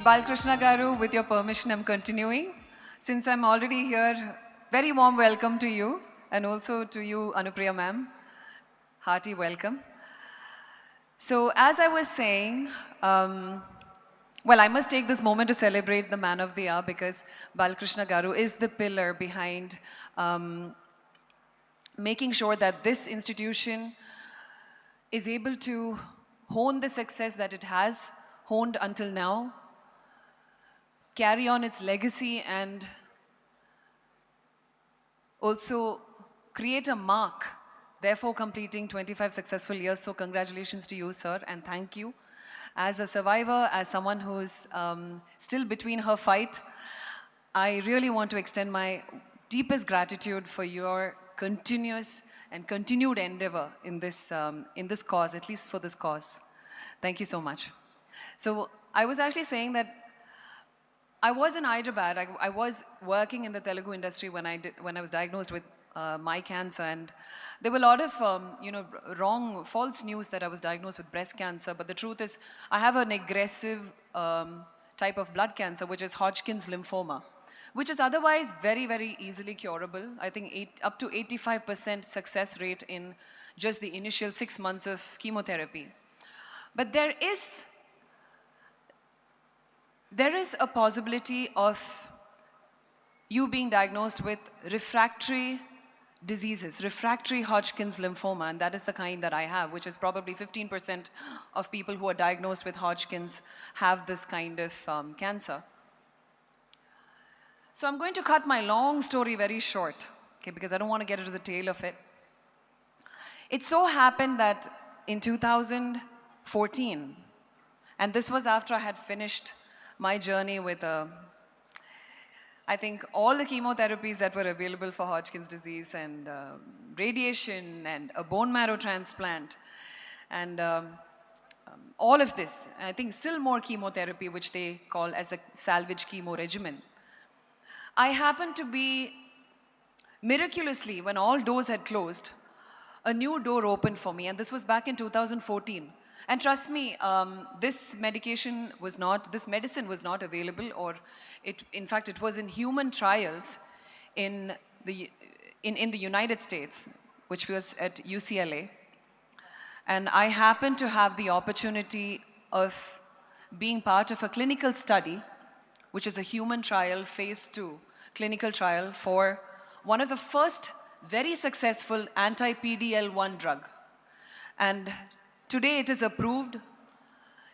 Balkrishna Garu, with your permission, I'm continuing. Since I'm already here, very warm welcome to you and also to you, Anupriya ma'am. Hearty welcome. So as I was saying, well, I must take this moment to celebrate the man of the hour because Balkrishna Garu is the pillar behind making sure that this institution is able to hone the success that it has honed until now, carry on its legacy, and also create a mark, therefore completing 25 successful years. So congratulations to you, sir, and thank you. As a survivor, as someone who's still between her fight, I really want to extend my deepest gratitude for your continuous and continued endeavor in this cause, at least for this cause. Thank you so much. So I was actually saying that I was in Hyderabad. I was working in the Telugu industry when I was diagnosed with my cancer, and there were a lot of wrong, false news that I was diagnosed with breast cancer. But the truth is, I have an aggressive type of blood cancer, which is Hodgkin's lymphoma, which is otherwise very, very easily curable. I think up to 85% success rate in just the initial 6 months of chemotherapy. But there is a possibility of you being diagnosed with refractory diseases, refractory Hodgkin's lymphoma, and that is the kind that I have, which is probably 15% of people who are diagnosed with Hodgkin's have this kind of cancer. So I'm going to cut my long story very short, okay, because I don't want to get into the tail of it. It so happened that in 2014, and this was after I had finished my journey with I think all the chemotherapies that were available for Hodgkin's disease, and radiation, and a bone marrow transplant, and all of this. I think still more chemotherapy, which they call as the salvage chemo regimen. I happened to be, miraculously, when all doors had closed, a new door opened for me, and this was back in 2014. And trust me, this medicine was not available, or in fact, it was in human trials in the United States, which was at UCLA. And I happened to have the opportunity of being part of a clinical study, which is a human trial, phase 2 clinical trial for one of the first very successful anti-PD-L1 drug. And today it is approved.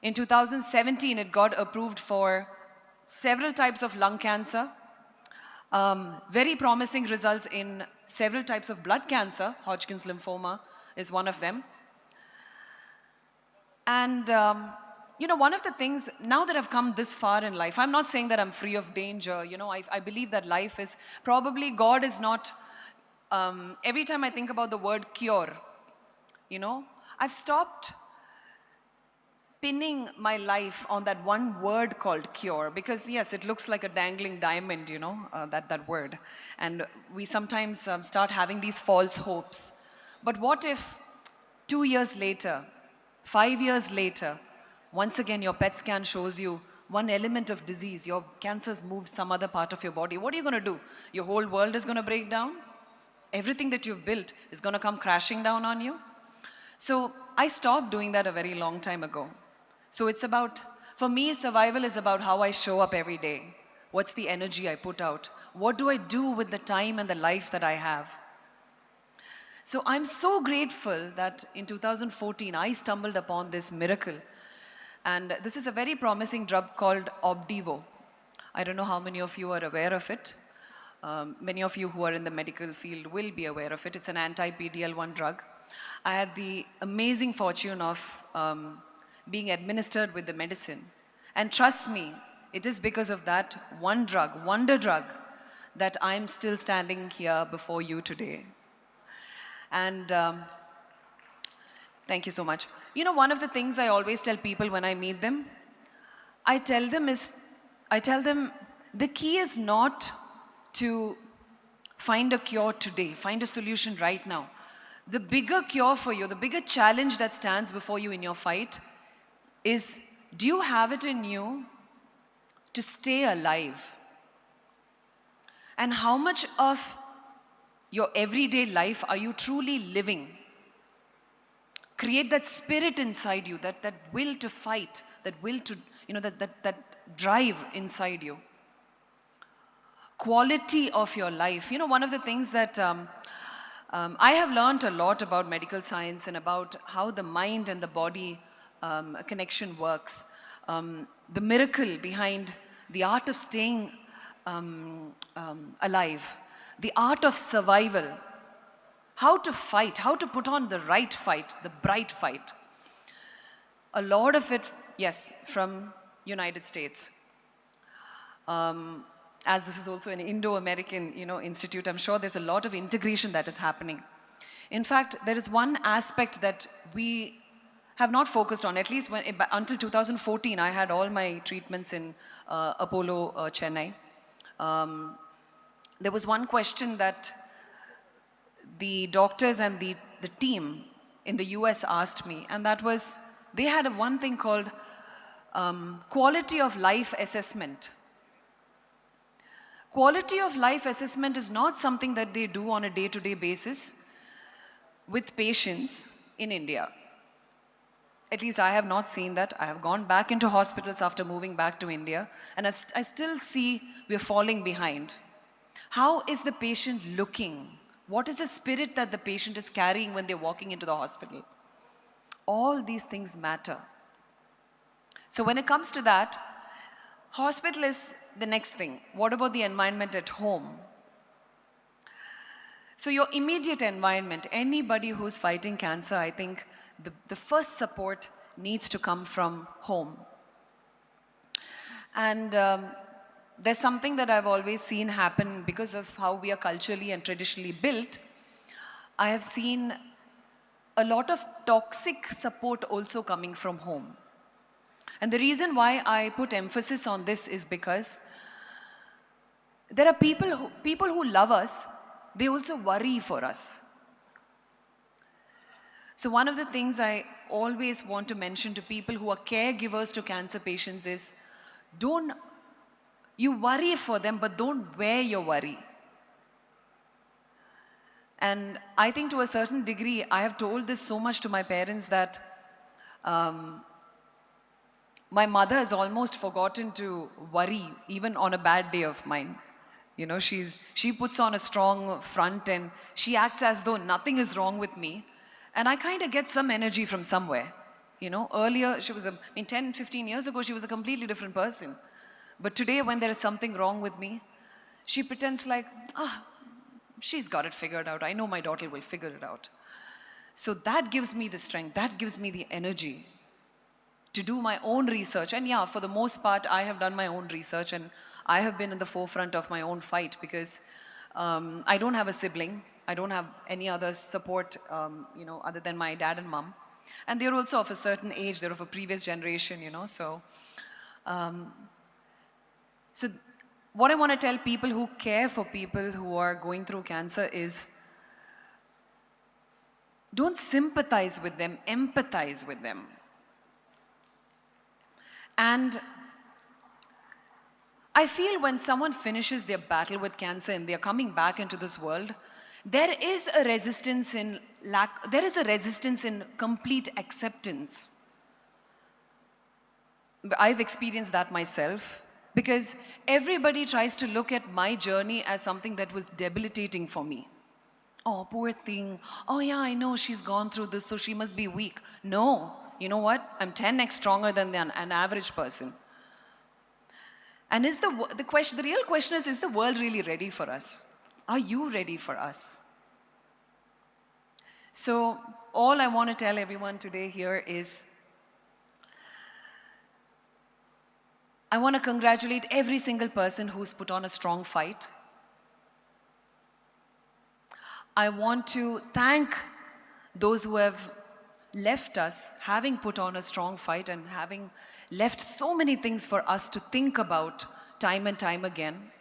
In 2017, it got approved for several types of lung cancer. Very promising results in several types of blood cancer. Hodgkin's lymphoma is one of them. And one of the things, now that I've come this far in life, I'm not saying that I'm free of danger. I believe that life is, probably God is not, every time I think about the word cure, I've stopped pinning my life on that one word called cure, because yes, it looks like a dangling diamond, that word. And we sometimes start having these false hopes. But what if 2 years later, 5 years later, once again your PET scan shows you one element of disease, your cancer's moved some other part of your body? What are you going to do? Your whole world is going to break down? Everything that you've built is going to come crashing down on you? So I stopped doing that a very long time ago. So it's about, for me, survival is about how I show up every day. What's the energy I put out? What do I do with the time and the life that I have? So I'm so grateful that in 2014, I stumbled upon this miracle. And this is a very promising drug called Opdivo. I don't know how many of you are aware of it. Many of you who are in the medical field will be aware of it. It's an anti-PD-L1 drug. I had the amazing fortune of being administered with the medicine. And trust me, it is because of that one drug, wonder drug, that I'm still standing here before you today. And thank you so much. One of the things I always tell people when I meet them, I tell them the key is not to find a cure today, find a solution right now. The bigger cure for you, the bigger challenge that stands before you in your fight is, do you have it in you to stay alive. And how much of your everyday life are you truly living? Create that spirit inside you, that will to fight, that will to, that drive inside you. Quality of your life. One of the things that I have learned a lot about medical science and about how the mind and the body connection works. The miracle behind the art of staying alive, the art of survival, how to fight, how to put on the right fight, the bright fight. A lot of it, yes, from United States. As this is also an Indo-American, institute, I'm sure there's a lot of integration that is happening. In fact, there is one aspect that we have not focused on, at least until 2014, I had all my treatments in Apollo, Chennai. There was one question that the doctors and the team in the US asked me, and that was, they had one thing called quality of life assessment. Quality of life assessment is not something that they do on a day-to-day basis with patients in India. At least I have not seen that. I have gone back into hospitals after moving back to India, and I still see we're falling behind. How is the patient looking? What is the spirit that the patient is carrying when they're walking into the hospital? All these things matter. So when it comes to that, hospital is the next thing. What about the environment at home? So your immediate environment, anybody who's fighting cancer, I think the first support needs to come from home. And there's something that I've always seen happen because of how we are culturally and traditionally built. I have seen a lot of toxic support also coming from home. And the reason why I put emphasis on this is because there are people who love us, they also worry for us. So one of the things I always want to mention to people who are caregivers to cancer patients is, you worry for them, but don't wear your worry. And I think to a certain degree, I have told this so much to my parents that my mother has almost forgotten to worry, even on a bad day of mine. She puts on a strong front and she acts as though nothing is wrong with me. And I kind of get some energy from somewhere. Earlier, she was 10, 15 years ago, she was a completely different person. But today, when there is something wrong with me, she pretends like, she's got it figured out. I know my daughter will figure it out. So that gives me the strength, that gives me the energy to do my own research. And yeah, for the most part, I have done my own research and I have been in the forefront of my own fight because I don't have a sibling. I don't have any other support, other than my dad and mom. And they're also of a certain age. They're of a previous generation, So what I want to tell people who care for people who are going through cancer is, don't sympathize with them, empathize with them. And I feel when someone finishes their battle with cancer and they're coming back into this world, there is a resistance in complete acceptance. I've experienced that myself because everybody tries to look at my journey as something that was debilitating for me. Oh, poor thing. Oh yeah, I know she's gone through this, so she must be weak. No, you know what? I'm 10x stronger than an average person. And the real question is the world really ready for us? Are you ready for us? So all I want to tell everyone today here is, I want to congratulate every single person who's put on a strong fight. I want to thank those who have left us, having put on a strong fight and having left so many things for us to think about time and time again.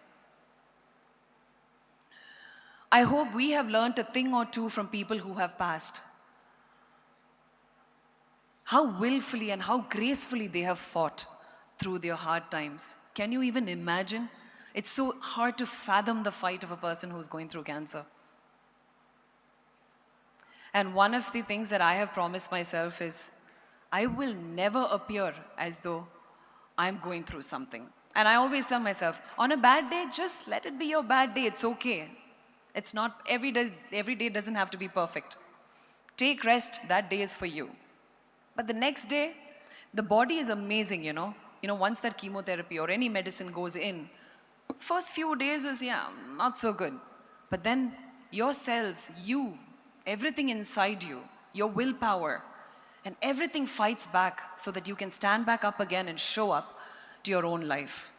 I hope we have learned a thing or two from people who have passed. How willfully and how gracefully they have fought through their hard times, Can you even imagine? It's so hard to fathom the fight of a person who's going through cancer. And one of the things that I have promised myself is, I will never appear as though I'm going through something. And I always tell myself, on a bad day, just let it be your bad day. It's okay. It's not, every day doesn't have to be perfect. Take rest, that day is for you. But the next day, the body is amazing, you know. Once that chemotherapy or any medicine goes in, first few days is, not so good. But then your cells, everything inside you, your willpower, and everything fights back so that you can stand back up again and show up to your own life.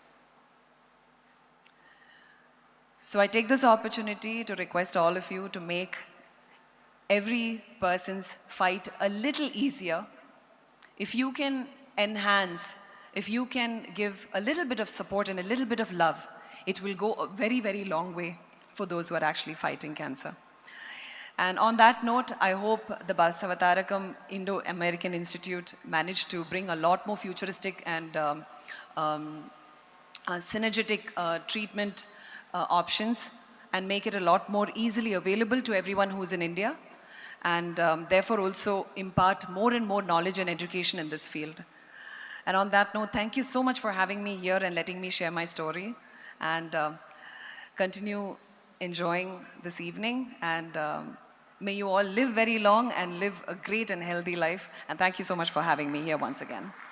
So I take this opportunity to request all of you to make every person's fight a little easier. If you can enhance, if you can give a little bit of support and a little bit of love, it will go a very, very long way for those who are actually fighting cancer. And on that note, I hope the Basavatarakam Indo-American Institute managed to bring a lot more futuristic and synergetic treatment options and make it a lot more easily available to everyone who's in India, and therefore also impart more and more knowledge and education in this field. And on that note, thank you so much for having me here and letting me share my story, and continue enjoying this evening, and may you all live very long and live a great and healthy life. And thank you so much for having me here once again.